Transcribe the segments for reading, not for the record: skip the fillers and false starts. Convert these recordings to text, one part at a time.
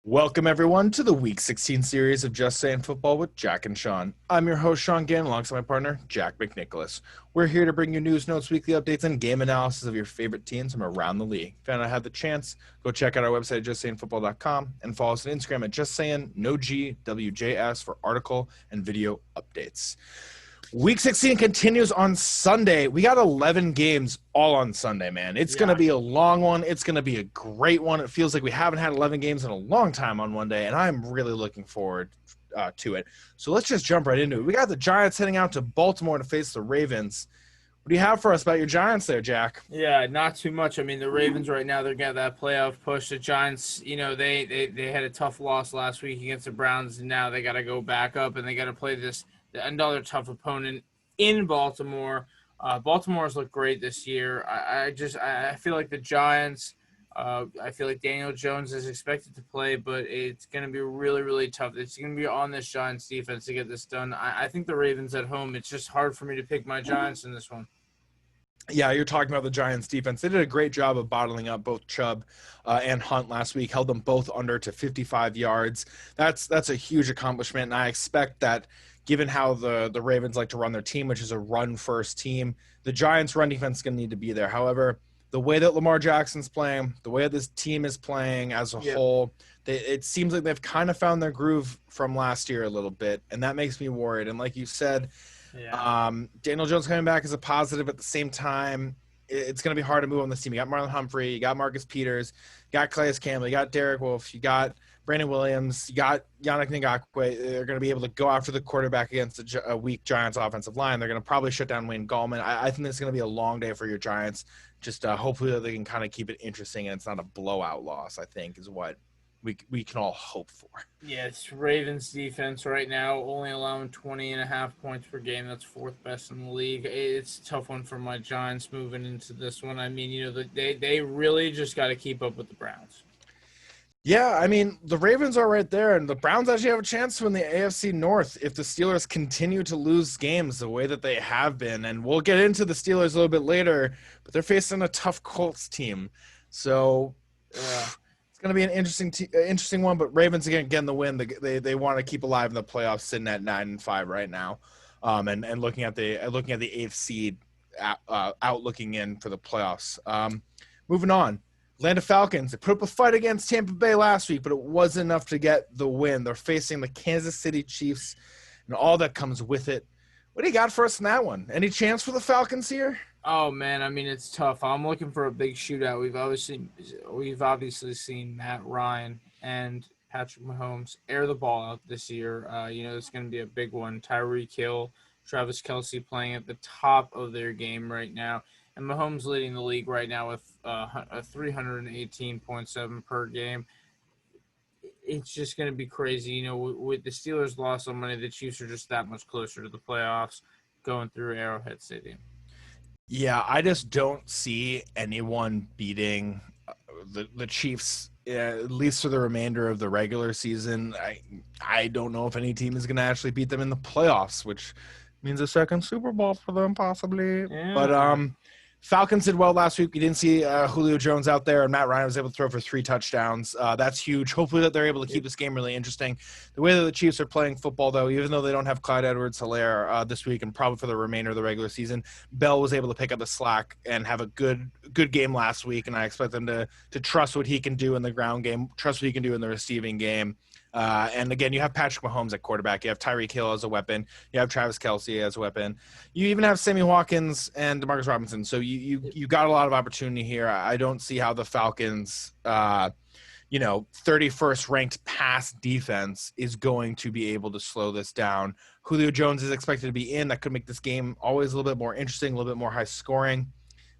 Welcome, everyone, to the Week 16 series of Just Saying Football with Jack and Sean. I'm your host, Sean Gann, alongside my partner, Jack McNicholas. We're here to bring you news, notes, weekly updates, and game analysis of your favorite teams from around the league. If you haven't had the chance, go check out our website at justsayingfootball.com and follow us on Instagram at JustSayingNoGWJS for article and video updates. Week 16 continues on Sunday. We got 11 games all on Sunday, man. It's going to be a long one. It's going to be a great one. It feels like we haven't had 11 games in a long time on one day, and I'm really looking forward to it. So let's just jump right into it. We got the Giants heading out to Baltimore to face the Ravens. What do you have for us about your Giants there, Jack? Yeah, not too much. I mean, the Ravens right now, they're getting that playoff push. The Giants, they had a tough loss last week against the Browns, and now they got to go back up, and they got to play another tough opponent in Baltimore. Baltimore's looked great this year. I feel like the Giants, I feel like Daniel Jones is expected to play, but it's going to be really, really tough. It's going to be on this Giants defense to get this done. I think the Ravens at home, it's just hard for me to pick my Giants in this one. Yeah, you're talking about the Giants defense. They did a great job of bottling up both Chubb and Hunt last week, held them both under to 55 yards. That's a huge accomplishment, and I expect that given how the Ravens like to run their team, which is a run-first team, the Giants' run defense is going to need to be there. However, the way that Lamar Jackson's playing, the way this team is playing as a whole, it seems like they've kind of found their groove from last year a little bit, and that makes me worried. And like you said, Daniel Jones coming back is a positive. At the same time, it's going to be hard to move on this team. You got Marlon Humphrey, you got Marcus Peters, you got Calais Campbell, you got Derek Wolfe, you got Brandon Williams, you got Yannick Ngakoue. They're going to be able to go after the quarterback against a weak Giants offensive line. They're going to probably shut down Wayne Gallman. I think this is going to be a long day for your Giants. Just hopefully they can kind of keep it interesting and it's not a blowout loss, I think, is what we can all hope for. Yeah, it's Ravens defense right now, only allowing 20.5 points per game. That's fourth best in the league. It's a tough one for my Giants moving into this one. I mean, they really just got to keep up with the Browns. Yeah, I mean, the Ravens are right there, and the Browns actually have a chance to win the AFC North if the Steelers continue to lose games the way that they have been. And we'll get into the Steelers a little bit later, but they're facing a tough Colts team. So it's going to be an interesting one, but Ravens, again, getting the win. They want to keep alive in the playoffs, sitting at 9-5 right now, and looking at the 8th seed outlooking in for the playoffs. Moving on. Atlanta Falcons, they put up a fight against Tampa Bay last week, but it wasn't enough to get the win. They're facing the Kansas City Chiefs and all that comes with it. What do you got for us in that one? Any chance for the Falcons here? Oh, man, I mean, it's tough. I'm looking for a big shootout. We've obviously seen Matt Ryan and Patrick Mahomes air the ball out this year. It's going to be a big one. Tyreek Hill, Travis Kelce playing at the top of their game right now. And Mahomes leading the league right now with a 318.7 per game. It's just going to be crazy. With the Steelers' loss on Monday, the Chiefs are just that much closer to the playoffs going through Arrowhead Stadium. Yeah, I just don't see anyone beating the Chiefs, at least for the remainder of the regular season. I don't know if any team is going to actually beat them in the playoffs, which means a second Super Bowl for them possibly. Yeah. But Falcons did well last week. We didn't see Julio Jones out there, and Matt Ryan was able to throw for 3 touchdowns. That's huge. Hopefully that they're able to keep this game really interesting. The way that the Chiefs are playing football, though, even though they don't have Clyde Edwards-Helaire this week and probably for the remainder of the regular season, Bell was able to pick up the slack and have a good game last week, and I expect them to trust what he can do in the ground game, trust what he can do in the receiving game. And again, you have Patrick Mahomes at quarterback. You have Tyreek Hill as a weapon. You have Travis Kelce as a weapon. You even have Sammy Watkins and Demarcus Robinson. So you got a lot of opportunity here. I don't see how the Falcons, 31st ranked pass defense is going to be able to slow this down. Julio Jones is expected to be in. That could make this game always a little bit more interesting, a little bit more high scoring.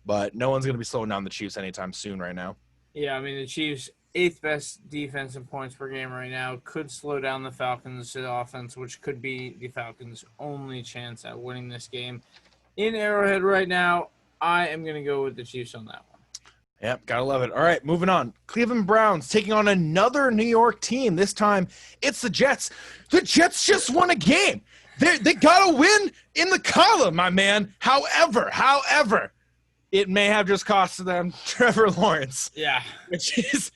But no one's going to be slowing down the Chiefs anytime soon right now. Yeah, I mean, the Chiefs' 8th best defense in points per game right now could slow down the Falcons' offense, which could be the Falcons' only chance at winning this game. In Arrowhead right now, I am going to go with the Chiefs on that one. Yep, gotta love it. All right, moving on. Cleveland Browns taking on another New York team. This time, it's the Jets. The Jets just won a game. They got to win in the column, my man. However, it may have just cost them Trevor Lawrence. Yeah. Which is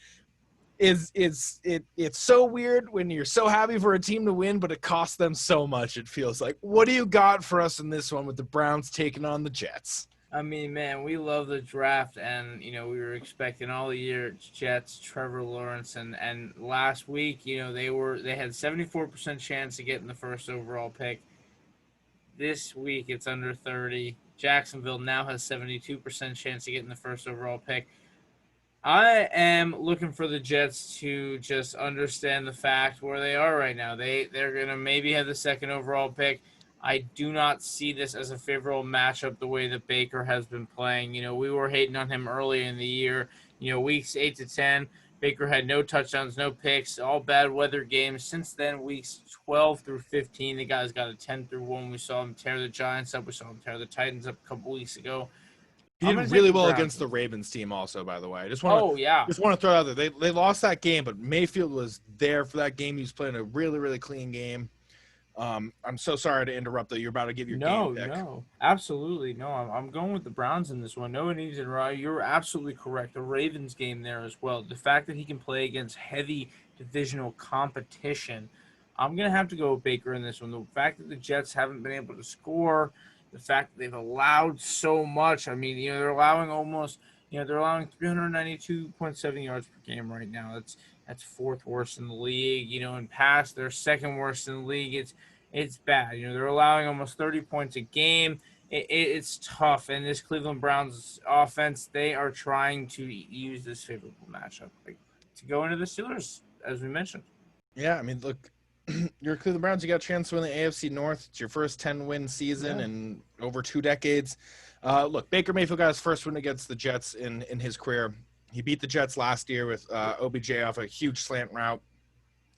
it's so weird when you're so happy for a team to win, but it costs them so much. It feels like. What do you got for us in this one with the Browns taking on the Jets? I mean, man, we love the draft, and we were expecting all year Jets, Trevor Lawrence, and last week, they had 74% chance of getting the first overall pick. This week, it's under 30. Jacksonville now has 72% chance of getting the first overall pick. I am looking for the Jets to just understand the fact where they are right now. They're gonna maybe have the second overall pick. I do not see this as a favorable matchup the way that Baker has been playing. We were hating on him early in the year. Weeks 8 to 10, Baker had no touchdowns, no picks, all bad weather games. Since then, weeks 12 through 15, the guy's got a 10 through 1. We saw him tear the Giants up. We saw him tear the Titans up a couple weeks ago. He did really well against the Ravens team also, by the way. I just want to throw it out there. They lost that game, but Mayfield was there for that game. He was playing a really, really clean game. I'm so sorry to interrupt, though. You're about to give your game pick. No, absolutely. No, I'm going with the Browns in this one. No one needs it, right? You're absolutely correct. The Ravens game there as well. The fact that he can play against heavy divisional competition, I'm going to have to go with Baker in this one. The fact that the Jets haven't been able to score, the fact that they've allowed so much. I mean, they're allowing they're allowing 392.7 yards per game right now. That's fourth worst in the league. In pass, they're second worst in the league. It's bad. They're allowing almost 30 points a game. It's tough. And this Cleveland Browns offense, they are trying to use this favorable matchup to go into the Steelers, as we mentioned. Yeah, I mean, look, you're Cleveland Browns. You got a chance to win the AFC North. It's your first 10-win season in over 2 decades. Look, Baker Mayfield got his first win against the Jets in his career. He beat the Jets last year with OBJ off a huge slant route.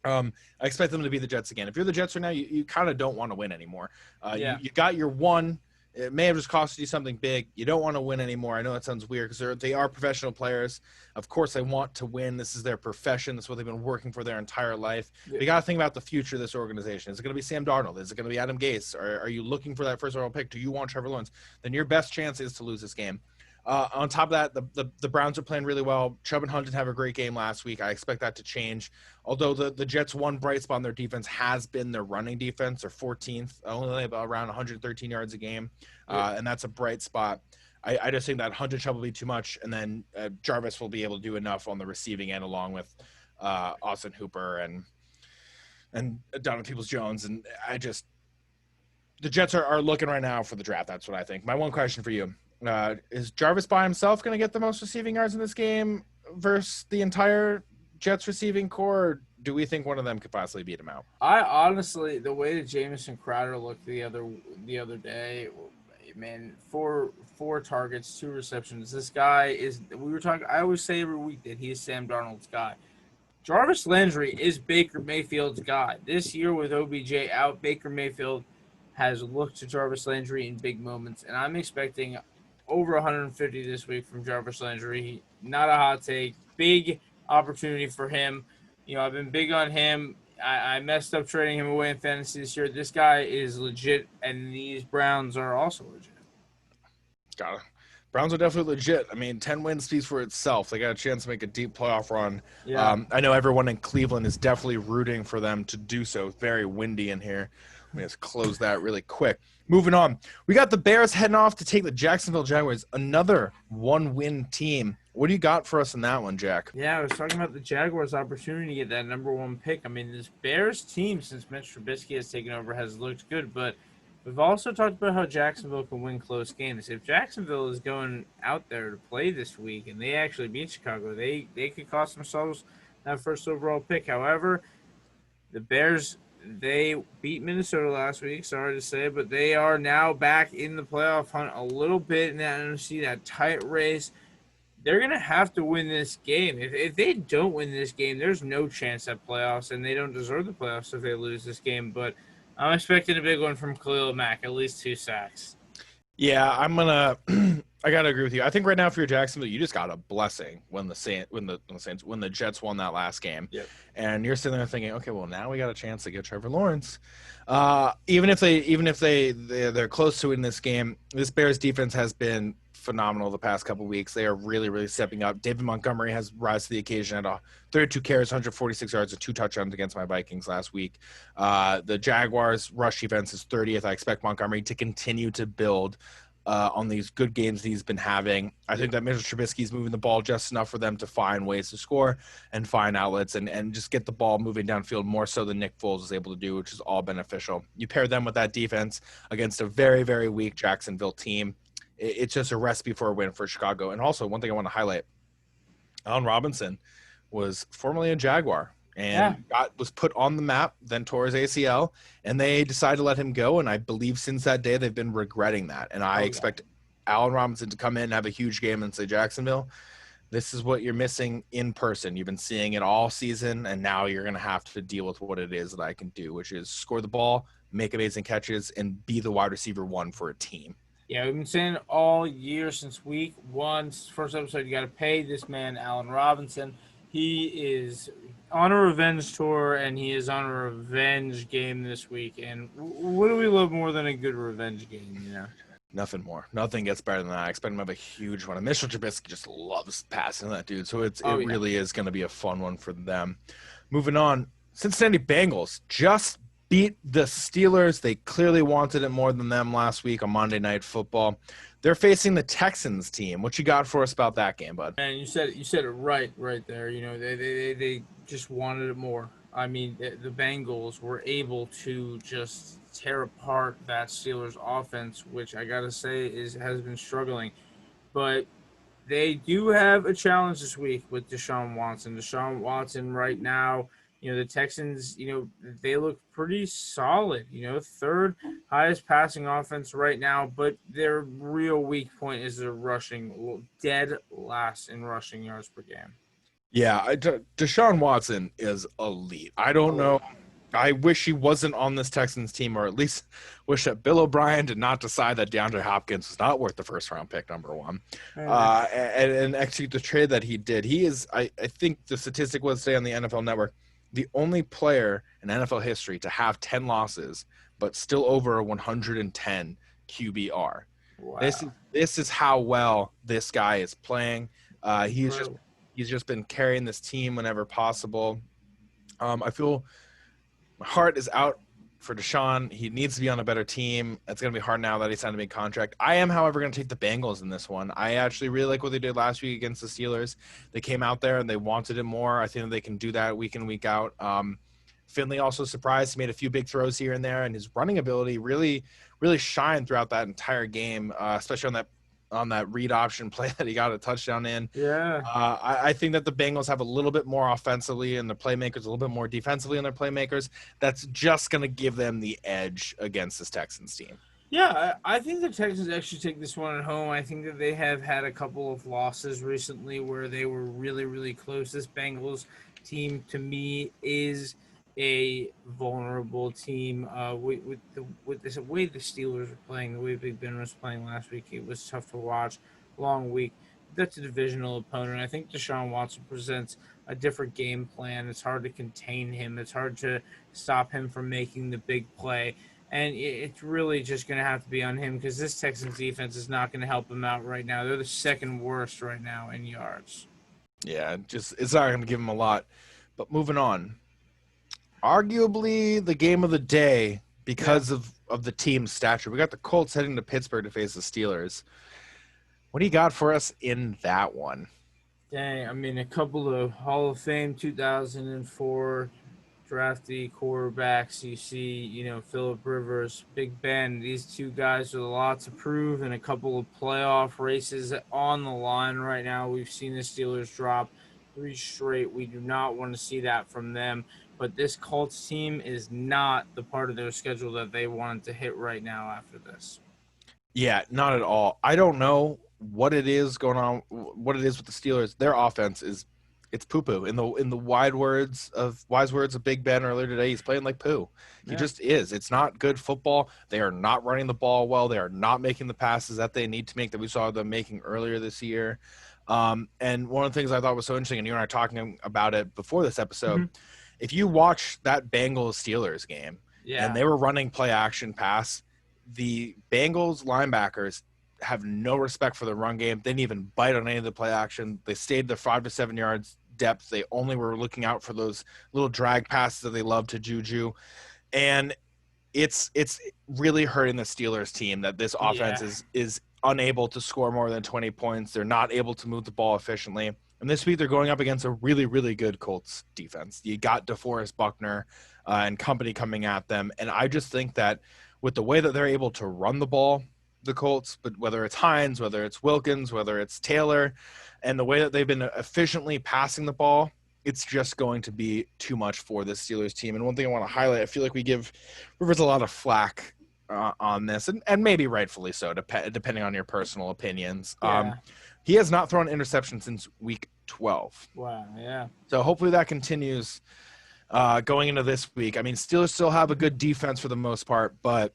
I expect them to beat the Jets again. If you're the Jets right now, you kind of don't want to win anymore. You got your one. It may have just costed you something big. You don't want to win anymore. I know that sounds weird because they are professional players. Of course, they want to win. This is their profession. That's what they've been working for their entire life. Yeah. You got to think about the future of this organization. Is it going to be Sam Darnold? Is it going to be Adam Gase? Are you looking for that first overall pick? Do you want Trevor Lawrence? Then your best chance is to lose this game. On top of that, the Browns are playing really well. Chubb and Hunt didn't have a great game last week. I expect that to change. Although the Jets' one bright spot on their defense has been their running defense. They're 14th, only around 113 yards a game, and that's a bright spot. I just think that Hunt and Chubb will be too much, and then Jarvis will be able to do enough on the receiving end along with Austin Hooper and Donovan Peoples-Jones. And the Jets are looking right now for the draft. That's what I think. My one question for you. Is Jarvis by himself going to get the most receiving yards in this game versus the entire Jets receiving core, or do we think one of them could possibly beat him out? I honestly, the way that Jamison Crowder looked the other day, man, four targets, 2 receptions. This guy is, I always say every week that he is Sam Darnold's guy. Jarvis Landry is Baker Mayfield's guy. This year with OBJ out, Baker Mayfield has looked to Jarvis Landry in big moments, and I'm expecting over 150 this week from Jarvis Landry. Not a hot take. Big opportunity for him. I've been big on him. I messed up trading him away in fantasy this year. This guy is legit, and these Browns are also legit. Got it. Browns are definitely legit. I mean, 10 wins speaks for itself. They got a chance to make a deep playoff run. Yeah. I know everyone in Cleveland is definitely rooting for them to do so. It's very windy in here. Let me just close that really quick. Moving on. We got the Bears heading off to take the Jacksonville Jaguars, another 1-win team. What do you got for us in that one, Jack? Yeah, I was talking about the Jaguars' opportunity to get that number 1 pick. I mean, this Bears team, since Mitch Trubisky has taken over, has looked good, but we've also talked about how Jacksonville can win close games. If Jacksonville is going out there to play this week and they actually beat Chicago, they could cost themselves that first overall pick. However, the Bears, they beat Minnesota last week, sorry to say, but they are now back in the playoff hunt a little bit in that NFC, that tight race. They're going to have to win this game. If they don't win this game, there's no chance at playoffs, and they don't deserve the playoffs if they lose this game. But I'm expecting a big one from Khalil Mack, at least 2 sacks. Yeah, I'm gonna I gotta agree with you. I think right now, if you're Jacksonville, you just got a blessing when the Jets won that last game, Yep. and you're sitting there thinking, okay, well now we got a chance to get Trevor Lawrence. Even if they're close to it in this game, this Bears defense has been phenomenal the past couple weeks. They are really, really stepping up. David Montgomery has rise to the occasion at 32 carries, 146 yards, and 2 touchdowns against my Vikings last week. The Jaguars rush defense is 30th. I expect Montgomery to continue to build on these good games he's been having. I think that Mitchell Trubisky's moving the ball just enough for them to find ways to score and find outlets and just get the ball moving downfield more so than Nick Foles is able to do, which is all beneficial. You pair them with that defense against a very, very weak Jacksonville team. It's just a recipe for a win for Chicago. And also, one thing I want to highlight, Allen Robinson was formerly a Jaguar and was put on the map, then tore his ACL, and they decided to let him go. And I believe since that day, they've been regretting that. And I expect Allen Robinson to come in and have a huge game and say, Jacksonville, this is what you're missing in person. You've been seeing it all season, and now you're going to have to deal with what it is that I can do, which is score the ball, make amazing catches, and be the wide receiver one for a team. Yeah, we've been saying all year since week one, first episode, you got to pay this man, Allen Robinson. He is on a revenge tour, and he is on a revenge game this week. And what do we love more than a good revenge game, you know? Nothing more. Nothing gets better than that. I expect him to have a huge one. And Mitchell Trubisky just loves passing that dude. So it really is going to be a fun one for them. Moving on, Cincinnati Bengals just beat the Steelers. They clearly wanted it more than them last week on Monday Night Football. They're facing the Texans team. What you got for us about that game, bud? And you said it right there. You know, they just wanted it more. I mean, the Bengals were able to just tear apart that Steelers offense, which I gotta say has been struggling. But they do have a challenge this week with Deshaun Watson. Deshaun Watson right now, you know, the Texans, you know, they look pretty solid, you know, third highest passing offense right now, but their real weak point is their rushing, dead last in rushing yards per game. Yeah, Deshaun Watson is elite. I don't know. I wish he wasn't on this Texans team, or at least wish that Bill O'Brien did not decide that DeAndre Hopkins was not worth the first-round pick, number one, and execute the trade that he did. He is, I think the statistic was today on the NFL Network, the only player in NFL history to have 10 losses, but still over a 110 QBR. Wow. This is how well this guy is playing. He's just been carrying this team whenever possible. I feel my heart is out for Deshaun. He needs to be on a better team. It's going to be hard now that he signed a big contract. I am, however, going to take the Bengals in this one. I actually really like what they did last week against the Steelers. They came out there and they wanted it more. I think that they can do that week in, week out. Finley also surprised. He made a few big throws here and there, and his running ability really, really shined throughout that entire game, especially on that read option play that he got a touchdown in. Yeah. I think that the Bengals have a little bit more offensively in their playmakers, a little bit more defensively in their playmakers. That's just going to give them the edge against this Texans team. Yeah, I think the Texans actually take this one at home. I think that they have had a couple of losses recently where they were really, really close. This Bengals team, to me, is a vulnerable team. With the way the Steelers were playing, the way Big Ben was playing last week, it was tough to watch. Long week. That's a divisional opponent. I think Deshaun Watson presents a different game plan. It's hard to contain him. It's hard to stop him from making the big play. And it's really just going to have to be on him because this Texans defense is not going to help him out right now. They're the second worst right now in yards. Yeah, it's not going to give him a lot. But moving on. Arguably the game of the day because of the team's stature. We got the Colts heading to Pittsburgh to face the Steelers. What do you got for us in that one? Dang, I mean, a couple of Hall of Fame 2004 drafty quarterbacks. You see, you know, Phillip Rivers, Big Ben. These two guys with a lot to prove and a couple of playoff races on the line right now. We've seen the Steelers drop 3 straight. We do not want to see that from them. But this Colts team is not the part of their schedule that they wanted to hit right now after this. Yeah, not at all. I don't know what it is going on, what it is with the Steelers. Their offense it's It's poo-poo. In the wise words of Big Ben earlier today, he's playing like poo. He just is. It's not good football. They are not running the ball well. They are not making the passes that they need to make that we saw them making earlier this year. And one of the things I thought was so interesting, and you and I were talking about it before this episode, if you watch that Bengals-Steelers game, and they were running play action pass, the Bengals linebackers have no respect for the run game. They didn't even bite on any of the play action. They stayed their 5 to 7 yards depth. They only were looking out for those little drag passes that they love to Juju. And it's really hurting the Steelers team that this offense is unable to score more than 20 points. They're not able to move the ball efficiently. And this week they're going up against a really, really good Colts defense. You got DeForest Buckner and company coming at them. And I just think that with the way that they're able to run the ball, the Colts, but whether it's Hines, whether it's Wilkins, whether it's Taylor, and the way that they've been efficiently passing the ball, it's just going to be too much for this Steelers team. And one thing I want to highlight, I feel like we give Rivers a lot of flack on this, and maybe rightfully so, depending on your personal opinions. He has not thrown an interception since week 12. Wow, yeah. So hopefully that continues going into this week. I mean, Steelers still have a good defense for the most part, but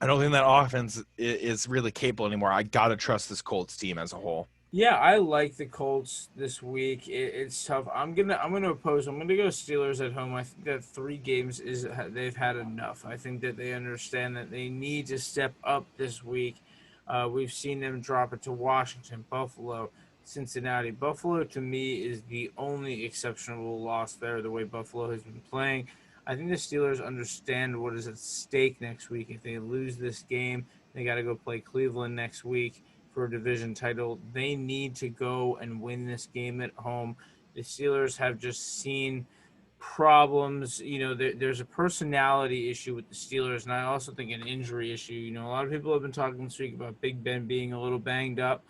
I don't think that offense is really capable anymore. I got to trust this Colts team as a whole. Yeah, I like the Colts this week. It's tough. I'm gonna oppose. I'm gonna go Steelers at home. I think that 3 games they've had enough. I think that they understand that they need to step up this week. We've seen them drop it to Washington, Buffalo, Cincinnati. Buffalo, to me, is the only exceptional loss there, the way Buffalo has been playing. I think the Steelers understand what is at stake next week. If they lose this game, they got to go play Cleveland next week for a division title. They need to go and win this game at home. The Steelers have just seen problems. You know, there's a personality issue with the Steelers, and I also think an injury issue. You know, a lot of people have been talking this week about Big Ben being a little banged up.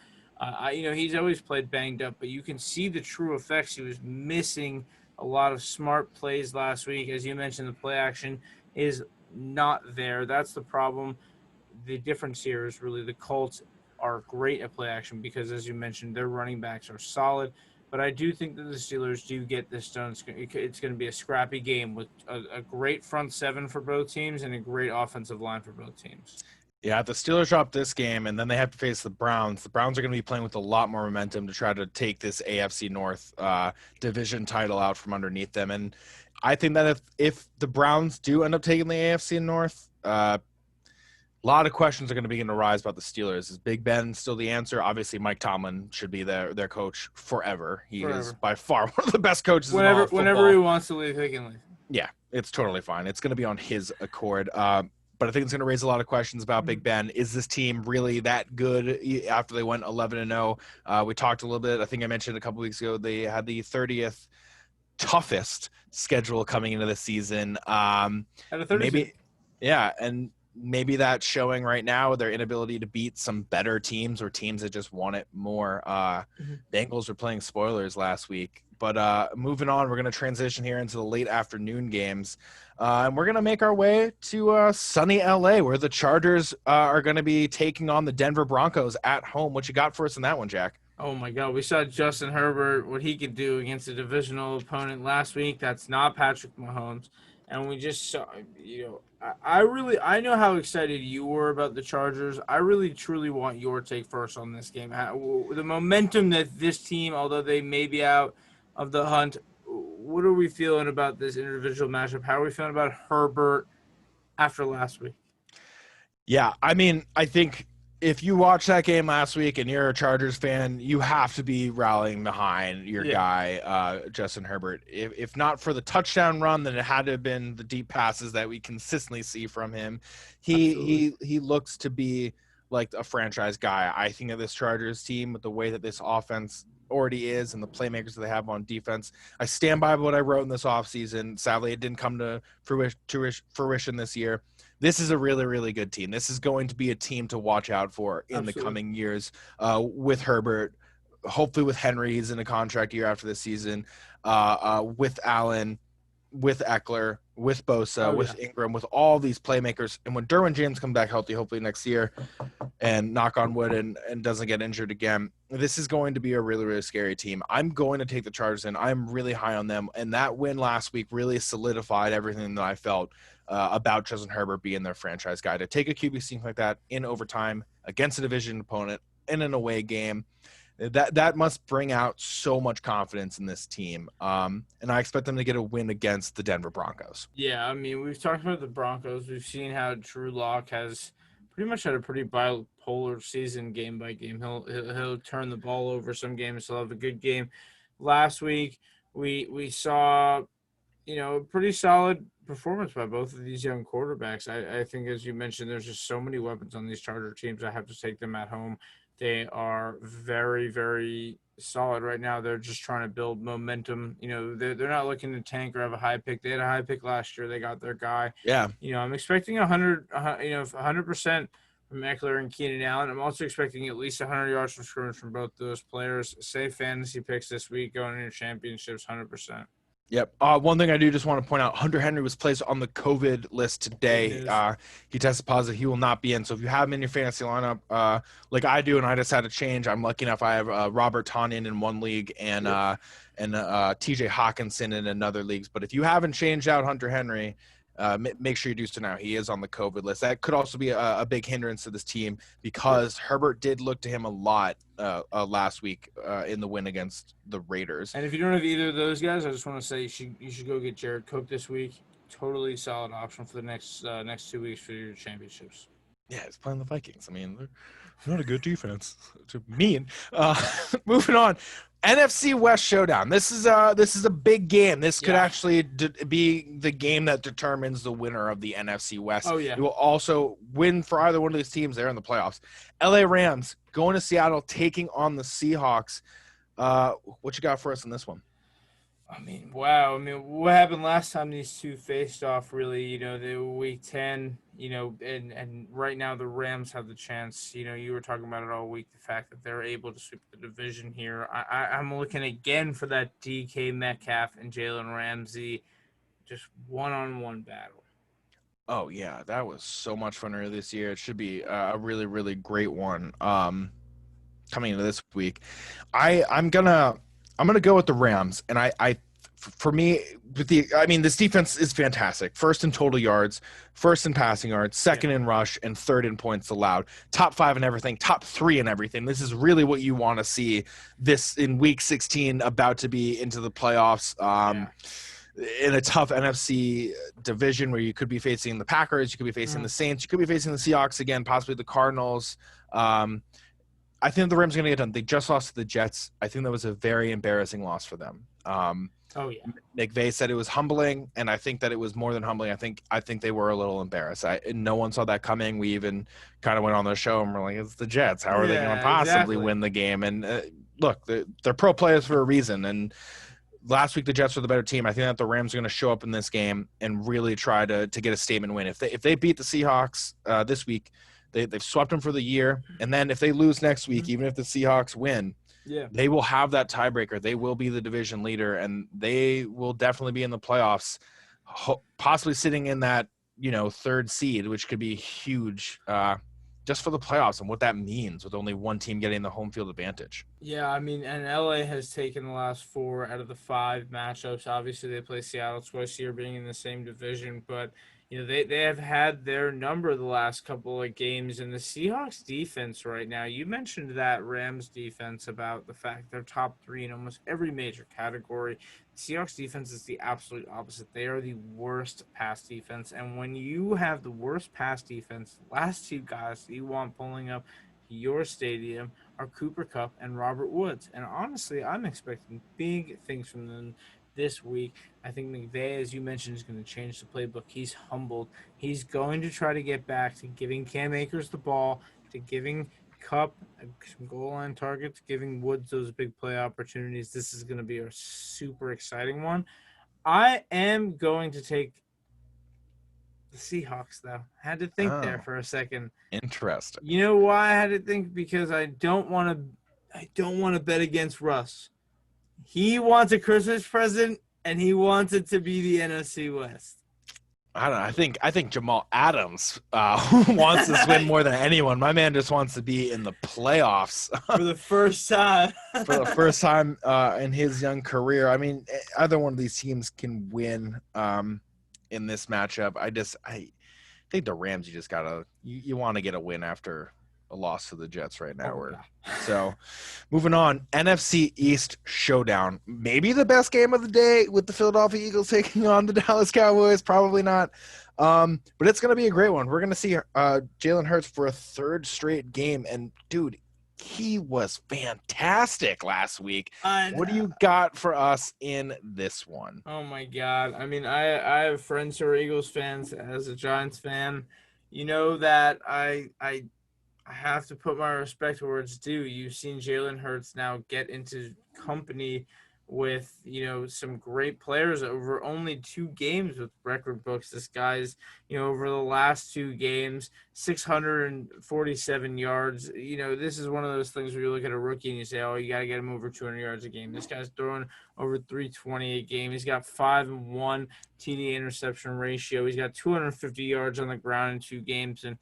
He's always played banged up, but you can see the true effects. He was missing a lot of smart plays last week. As you mentioned, the play action is not there. That's the problem. The difference here is really the Colts are great at play action because, as you mentioned, their running backs are solid. But I do think that the Steelers do get this done. It's going to be a scrappy game with a great front seven for both teams and a great offensive line for both teams. Yeah, the Steelers drop this game, and then they have to face the Browns. The Browns are going to be playing with a lot more momentum to try to take this AFC North division title out from underneath them. And I think that if the Browns do end up taking the AFC North, a lot of questions are going to begin to rise about the Steelers. Is Big Ben still the answer? Obviously, Mike Tomlin should be their coach forever. He is by far one of the best coaches in all of football. Whenever he wants to leave, he can leave. Yeah, it's totally fine. It's going to be on his accord. But I think it's going to raise a lot of questions about Big Ben. Is this team really that good after they went 11-0? We talked a little bit. I think I mentioned a couple weeks ago they had the 30th toughest schedule coming into the season. Maybe that's showing right now their inability to beat some better teams or teams that just want it more. Bengals were playing spoilers last week. But moving on, we're going to transition here into the late afternoon games. And we're going to make our way to sunny LA, where the Chargers are going to be taking on the Denver Broncos at home. What you got for us in that one, Jack? Oh, my God. We saw Justin Herbert, what he could do against a divisional opponent last week. That's not Patrick Mahomes. And we just saw, I know how excited you were about the Chargers. I really, truly want your take first on this game. The momentum that this team, although they may be out of the hunt, what are we feeling about this individual matchup? How are we feeling about Herbert after last week? Yeah, I mean, I think if you watched that game last week and you're a Chargers fan, you have to be rallying behind your guy, Justin Herbert. If not for the touchdown run, then it had to have been the deep passes that we consistently see from him. He looks to be like a franchise guy. I think of this Chargers team with the way that this offense already is and the playmakers that they have on defense. I stand by what I wrote in this offseason. Sadly, it didn't come to fruition this year. This is a really, really good team. This is going to be a team to watch out for in the coming years with Herbert, hopefully with Henry. He's in a contract year after this season, with Allen. with Eckler, with Bosa, Oh, with yeah. Ingram, with all these playmakers. And when Derwin James comes back healthy, hopefully next year, and knock on wood, and doesn't get injured again, this is going to be a really, really scary team. I'm going to take the Chargers in. I'm really high on them. And that win last week really solidified everything that I felt about Justin Herbert being their franchise guy. To take a QB sneak like that in overtime against a division opponent in an away game, that must bring out so much confidence in this team. And I expect them to get a win against the Denver Broncos. Yeah, I mean, we've talked about the Broncos. We've seen how Drew Lock has pretty much had a pretty bipolar season game by game. He'll turn the ball over some games. He'll have a good game. Last week, we saw, a pretty solid performance by both of these young quarterbacks. I think, as you mentioned, there's just so many weapons on these Charger teams. I have to take them at home. They are very, very solid right now. They're just trying to build momentum. They're not looking to tank or have a high pick. They had a high pick last year. They got their guy. Yeah. I'm expecting 100% from Eckler and Keenan Allen. I'm also expecting at least 100 yards from scrimmage from both those players. Safe fantasy picks this week going into championships, 100%. Yep. One thing I do just want to point out, Hunter Henry was placed on the COVID list today. He tested positive. He will not be in. So if you have him in your fantasy lineup, like I do, and I just had to change, I'm lucky enough I have Robert Tonyan in one league and TJ Hawkinson in another league. But if you haven't changed out Hunter Henry, make sure you do so now. He is on the COVID list. That could also be a big hindrance to this team because Herbert did look to him a lot last week in the win against the Raiders. And if you don't have either of those guys, I just want to say you should go get Jared Cook this week. Totally solid option for the next 2 weeks for your championships. Yeah, he's playing the Vikings. I mean, they're not a good defense. To mean. Moving on. NFC West Showdown. This is a big game. This could actually be the game that determines the winner of the NFC West. Oh, yeah. It will also win for either one of these teams there in the playoffs. LA Rams going to Seattle, taking on the Seahawks. What you got for us in this one? I mean, wow. I mean, what happened last time these two faced off, really, they were week 10, and right now the Rams have the chance. You were talking about it all week, the fact that they're able to sweep the division here. I'm looking again for that DK Metcalf and Jalen Ramsey, just one-on-one battle. Oh, yeah, that was so much fun earlier this year. It should be a really, really great one coming into this week. I'm gonna go with the Rams, and for me, this defense is fantastic. First in total yards, first in passing yards, second in rush, and third in points allowed. Top 5 in everything, top 3 in everything. This is really what you want to see this in week 16, about to be into the playoffs. In a tough NFC division where you could be facing the Packers, you could be facing the Saints, you could be facing the Seahawks again, possibly the Cardinals. I think the Rams are going to get done. They just lost to the Jets. I think that was a very embarrassing loss for them. McVay said it was humbling, and I think that it was more than humbling. I think they were a little embarrassed. No one saw that coming. We even kind of went on the show and we're like, it's the Jets. How are they going to possibly win the game? And look, they're pro players for a reason. And last week the Jets were the better team. I think that the Rams are going to show up in this game and really try to get a statement win. If they beat the Seahawks this week, they've swept them for the year. And then if they lose next week, even if the Seahawks win, they will have that tiebreaker. They will be the division leader, and they will definitely be in the playoffs, possibly sitting in that, third seed, which could be huge just for the playoffs and what that means with only one team getting the home field advantage. Yeah, I mean, and LA has taken the last 4 out of the 5 matchups. Obviously, they play Seattle twice a year, being in the same division, but they have had their number the last couple of games. And the Seahawks defense right now, you mentioned that Rams defense about the fact they're top 3 in almost every major category. The Seahawks defense is the absolute opposite. They are the worst pass defense. And when you have the worst pass defense, the last 2 guys that you want pulling up your stadium are Cooper Kupp and Robert Woods. And honestly, I'm expecting big things from them this week. I think McVay, as you mentioned, is going to change the playbook. He's humbled. He's going to try to get back to giving Cam Akers the ball, to giving Kupp some goal line targets, giving Woods those big play opportunities. This is going to be a super exciting one. I am going to take the Seahawks, though. I had to think there for a second. Interesting. You know why I had to think? Because I don't want to bet against Russ. He wants a Christmas present and he wants it to be the NFC West. I don't know. I think Jamal Adams wants this win more than anyone. My man just wants to be in the playoffs For the first time. for the first time in his young career. I mean, either one of these teams can win in this matchup. I think the Rams, you just gotta you want to get a win after a loss to the Jets right now. So moving on, NFC East Showdown. Maybe the best game of the day with the Philadelphia Eagles taking on the Dallas Cowboys. Probably not. But it's going to be a great one. We're going to see Jalen Hurts for a third straight game. And, dude, he was fantastic last week. What do you got for us in this one? Oh, my God. I mean, I have friends who are Eagles fans. As a Giants fan, you know that I have to put my respect where it's due. You've seen Jalen Hurts now get into company with, some great players over only 2 games with record books. This guy's, over the last 2 games, 647 yards. This is one of those things where you look at a rookie and you say, oh, you got to get him over 200 yards a game. This guy's throwing over 320 a game. He's got 5-1 TD interception ratio. He's got 250 yards on the ground in 2 games. And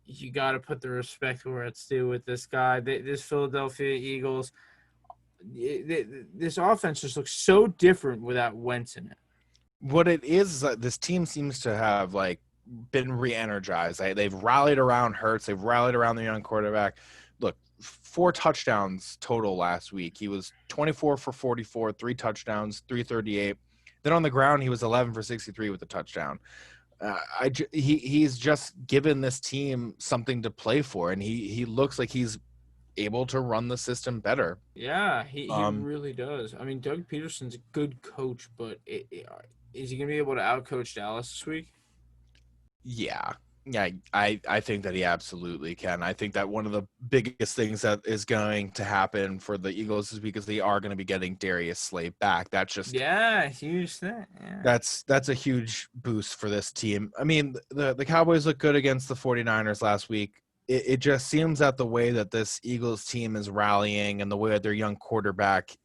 you got to put the respect where it's due with this guy. This Philadelphia Eagles, this offense just looks so different without Wentz in it. What it is that this team seems to have been re-energized. They've rallied around Hurts. They've rallied around the young quarterback. Look, 4 touchdowns total last week. He was 24 for 44, 3 touchdowns, 338. Then on the ground, he was 11 for 63 with a touchdown. He's just given this team something to play for, and he looks like he's able to run the system better. Yeah, he really does. I mean, Doug Peterson's a good coach, but is he going to be able to outcoach Dallas this week? Yeah, I think that he absolutely can. I think that one of the biggest things that is going to happen for the Eagles is because they are going to be getting Darius Slay back. That's just huge thing. Yeah. That's a huge boost for this team. I mean, the Cowboys look good against the 49ers last week. It just seems that the way that this Eagles team is rallying and the way that their young quarterback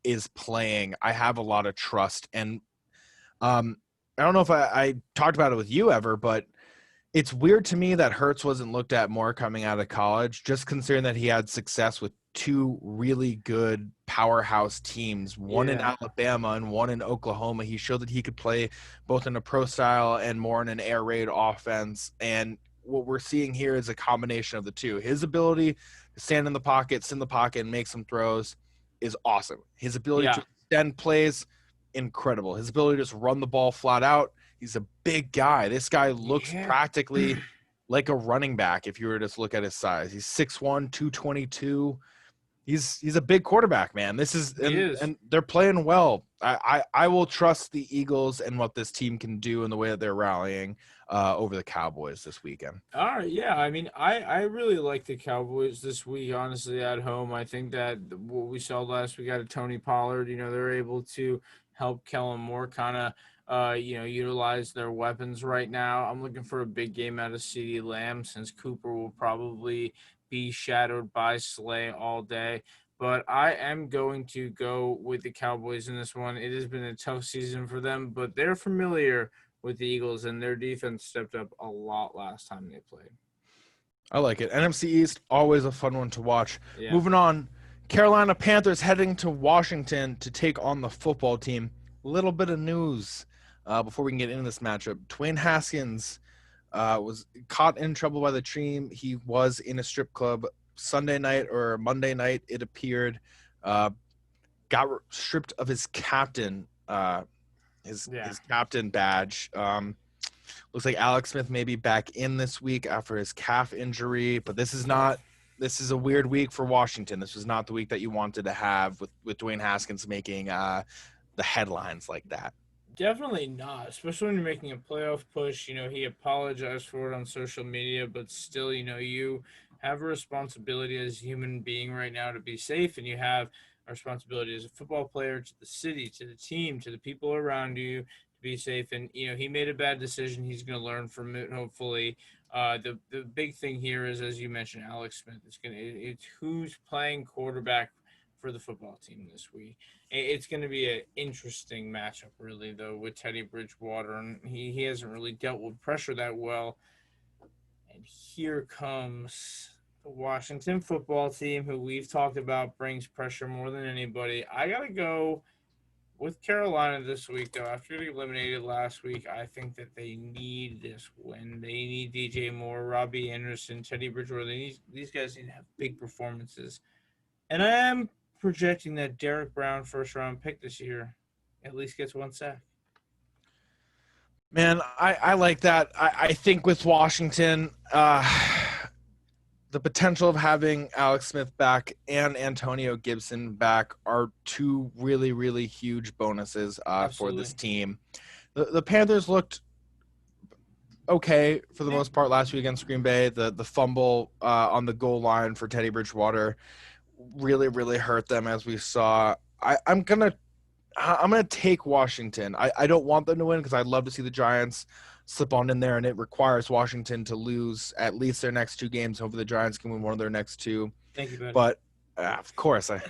is playing, I have a lot of trust. And I don't know if I talked about it with you ever, but it's weird to me that Hurts wasn't looked at more coming out of college, just considering that he had success with 2 really good powerhouse teams, one in Alabama and one in Oklahoma. He showed that he could play both in a pro style and more in an air raid offense. And what we're seeing here is a combination of the two. His ability to stand in the pocket, sit in the pocket, and make some throws is awesome. His ability to extend plays, incredible. His ability to just run the ball flat out. He's a big guy. This guy looks practically like a running back if you were to just look at his size. He's 6'1", 222. He's a big quarterback, man. This is and they're playing well. I will trust the Eagles and what this team can do and the way that they're rallying over the Cowboys this weekend. All right, yeah. I mean, I really like the Cowboys this week, honestly, at home. I think that what we saw last week out of Tony Pollard, they're able to help Kellen Moore kind of utilize their weapons right now. I'm looking for a big game out of CeeDee Lamb since Cooper will probably be shadowed by Slay all day. But I am going to go with the Cowboys in this one. It has been a tough season for them, but they're familiar with the Eagles, and their defense stepped up a lot last time they played. I like it. NFC East, always a fun one to watch. Yeah. Moving on, Carolina Panthers heading to Washington to take on the football team. A little bit of news before we can get into this matchup. Dwayne Haskins was caught in trouble by the team. He was in a strip club Sunday night or Monday night, it appeared. Got stripped of his captain his captain badge. Looks like Alex Smith may be back in this week after his calf injury, but this is a weird week for Washington. This was not the week that you wanted to have with Dwayne Haskins making the headlines like that. Definitely not, especially when you're making a playoff push. He apologized for it on social media, but still, you have a responsibility as a human being right now to be safe, and you have a responsibility as a football player to the city, to the team, to the people around you to be safe. And, he made a bad decision. He's going to learn from it, hopefully. The big thing here is, as you mentioned, Alex Smith. It's who's playing quarterback for the football team this week. It's going to be an interesting matchup, really, though, with Teddy Bridgewater, and he hasn't really dealt with pressure that well. And here comes the Washington football team, who we've talked about brings pressure more than anybody. I got to go with Carolina this week, though. After getting eliminated last week, I think that they need this win. They need DJ Moore, Robbie Anderson, Teddy Bridgewater. These guys need to have big performances. And I am projecting that Derrick Brown, first-round pick this year, at least gets one sack. Man, I like that. I think with Washington, the potential of having Alex Smith back and Antonio Gibson back are two really, really huge bonuses for this team. The Panthers looked okay for the most part last week against Green Bay. The fumble on the goal line for Teddy Bridgewater really, really hurt them, as we saw. I'm gonna take Washington. I don't want them to win because I'd love to see the Giants slip on in there, and it requires Washington to lose at least their next two games. Hopefully the Giants can win one of their next two. Thank you, buddy. But of course, I'm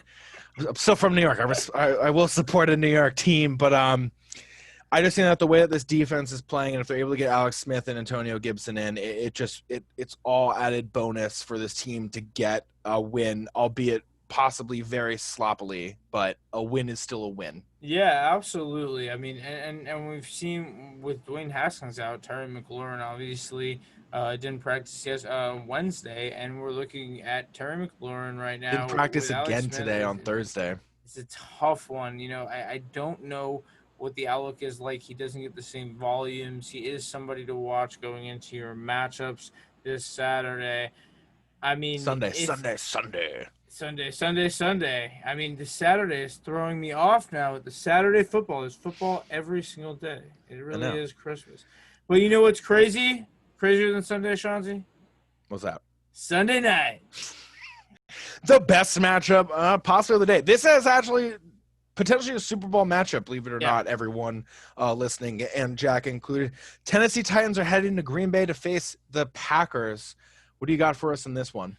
still from New York. I will support a New York team, but I just think that the way that this defense is playing, and if they're able to get Alex Smith and Antonio Gibson in, it's all added bonus for this team to get a win, albeit possibly very sloppily, but a win is still a win. Yeah, absolutely. I mean, and we've seen with Dwayne Haskins out, Terry McLaurin obviously didn't practice Wednesday, and we're looking at Terry McLaurin right now. Didn't practice again today on Thursday. It's a tough one. I don't know what the outlook is like. He doesn't get the same volumes. He is somebody to watch going into your matchups this Saturday. I mean, Sunday. I mean, the Saturday is throwing me off now with the Saturday football. There's football every single day. It really is Christmas. But you know what's crazy? Crazier than Sunday, Shanzi? What's that? Sunday night. The best matchup possibly of the day. This is actually potentially a Super Bowl matchup, believe it or not, everyone listening, and Jack included. Tennessee Titans are heading to Green Bay to face the Packers. What do you got for us in this one?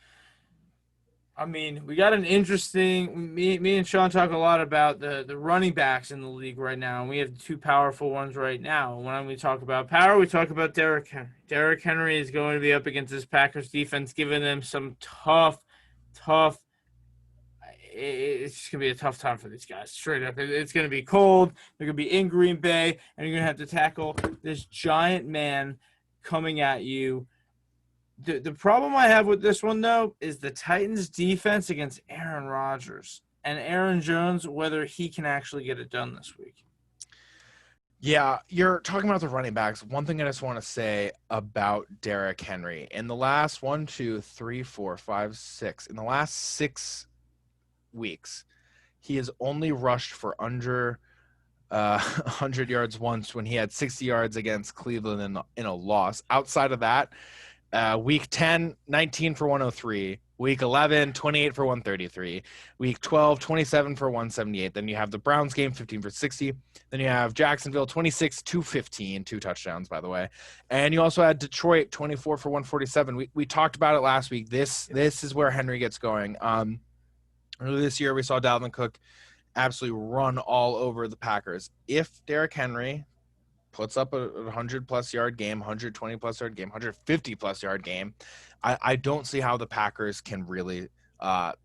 I mean, we got an interesting – me and Sean talk a lot about the running backs in the league right now, and we have two powerful ones right now. When we talk about power, we talk about Derrick Henry. Derrick Henry is going to be up against this Packers defense, giving them some tough – it's just going to be a tough time for these guys, straight up. It's going to be cold. They're going to be in Green Bay, and you're going to have to tackle this giant man coming at you. The problem I have with this one, though, is the Titans' defense against Aaron Rodgers and Aaron Jones, whether he can actually get it done this week. Yeah, you're talking about the running backs. One thing I just want to say about Derrick Henry. In the last 6 weeks, he has only rushed for under 100 yards once when he had 60 yards against Cleveland in a loss. Outside of that, week 10, 19 for 103. Week 11, 28 for 133. Week 12, 27 for 178. Then you have the Browns game, 15 for 60. Then you have Jacksonville, 26, 215, 2 touchdowns, by the way. And you also had Detroit, 24 for 147. We talked about it last week. This is where Henry gets going. Earlier this year, we saw Dalvin Cook absolutely run all over the Packers. If Derrick Henry puts up a 100-plus yard game, 120-plus yard game, 150-plus yard game, I don't see how the Packers can really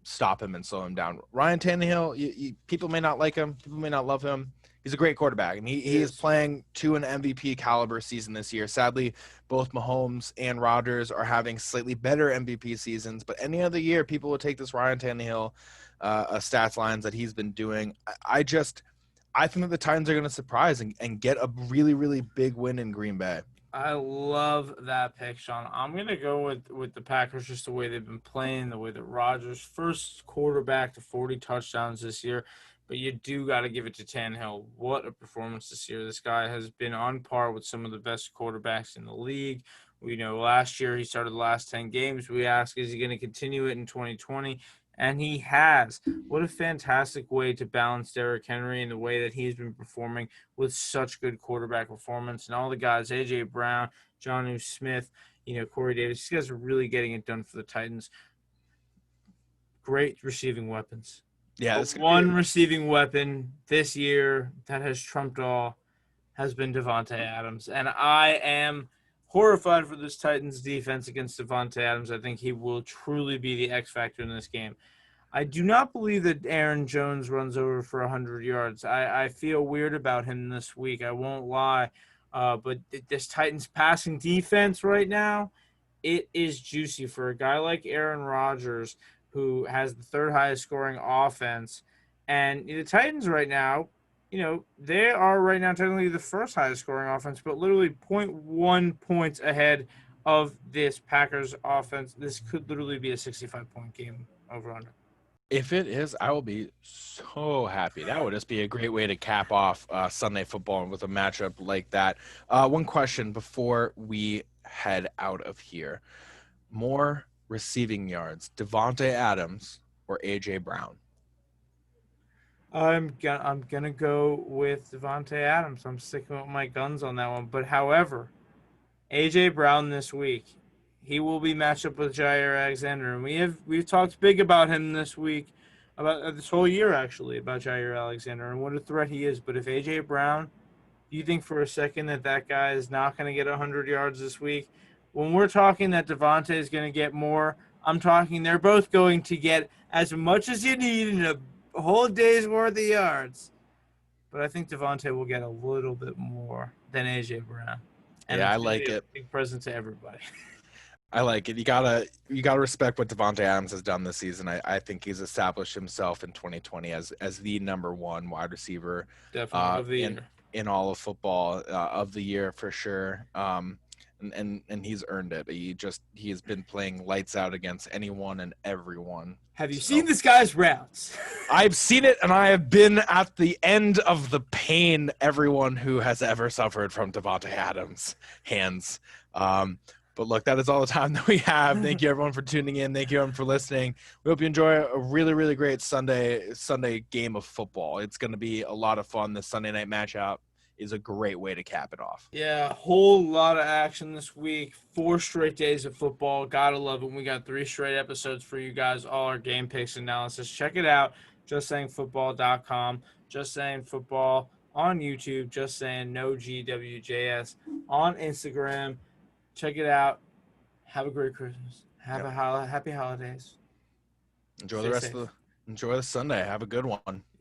stop him and slow him down. Ryan Tannehill, people may not like him. People may not love him. He's a great quarterback, and he is playing to an MVP caliber season this year. Sadly, both Mahomes and Rodgers are having slightly better MVP seasons, but any other year, people will take this Ryan Tannehill stats lines that he's been doing. I think that the Titans are going to surprise and get a really, really big win in Green Bay. I love that pick, Sean. I'm going to go with the Packers, just the way they've been playing, the way that Rodgers, first quarterback to 40 touchdowns this year. But you do got to give it to Tannehill. What a performance this year. This guy has been on par with some of the best quarterbacks in the league. We know last year he started the last 10 games. We ask, is he going to continue it in 2020? And he has. What a fantastic way to balance Derrick Henry in the way that he's been performing with such good quarterback performance. And all the guys, A.J. Brown, Jonnu Smith, Corey Davis, these guys are really getting it done for the Titans. Great receiving weapons. Yeah, But one receiving weapon this year that has trumped all has been Davante Adams. And I am horrified for this Titans defense against Davante Adams. I think he will truly be the X factor in this game. I do not believe that Aaron Jones runs over for 100 yards. I feel weird about him this week. I won't lie. But this Titans passing defense right now, it is juicy for a guy like Aaron Rodgers, who has the third highest scoring offense. And the Titans right now, they are right now technically the first highest scoring offense, but literally zero point 0.1 points ahead of this Packers offense. This could literally be a 65-point game over under. If it is, I will be so happy. That would just be a great way to cap off Sunday football with a matchup like that. One question before we head out of here. More receiving yards, Davante Adams or A.J. Brown? I'm gonna go with Davante Adams. I'm sticking with my guns on that one. But however, A.J. Brown this week, he will be matched up with Jair Alexander, and we've talked big about him this week, about this whole year actually, about Jair Alexander and what a threat he is. But if A.J. Brown, do you think for a second that guy is not going to get 100 yards this week? When we're talking that Davante is going to get more, I'm talking they're both going to get as much as you need in a whole day's worth of yards. But I think Davante will get a little bit more than A.J. Brown. And Yeah, I it's gonna like be a it. big present to everybody. I like it. You gotta respect what Davante Adams has done this season. I think he's established himself in 2020 as the number one wide receiver Definitely of the year. in all of football of the year for sure. And he's earned it. He has been playing lights out against anyone and everyone. Have you seen this guy's routes? I've seen it, and I have been at the end of the pain everyone who has ever suffered from Davante Adams' hands. But look, that is all the time that we have. Thank you, everyone, for tuning in. Thank you, everyone, for listening. We hope you enjoy a really, really great Sunday game of football. It's going to be a lot of fun. This Sunday night matchup is a great way to cap it off. Yeah, a whole lot of action this week. 4 straight days of football. Gotta love it. We got 3 straight episodes for you guys. All our game picks analysis. Check it out. JustSayingFootball.com. Just Saying Football on YouTube. Just Saying No GWJS on Instagram. Check it out. Have a great Christmas. Have a happy holidays. Enjoy the Sunday. Have a good one.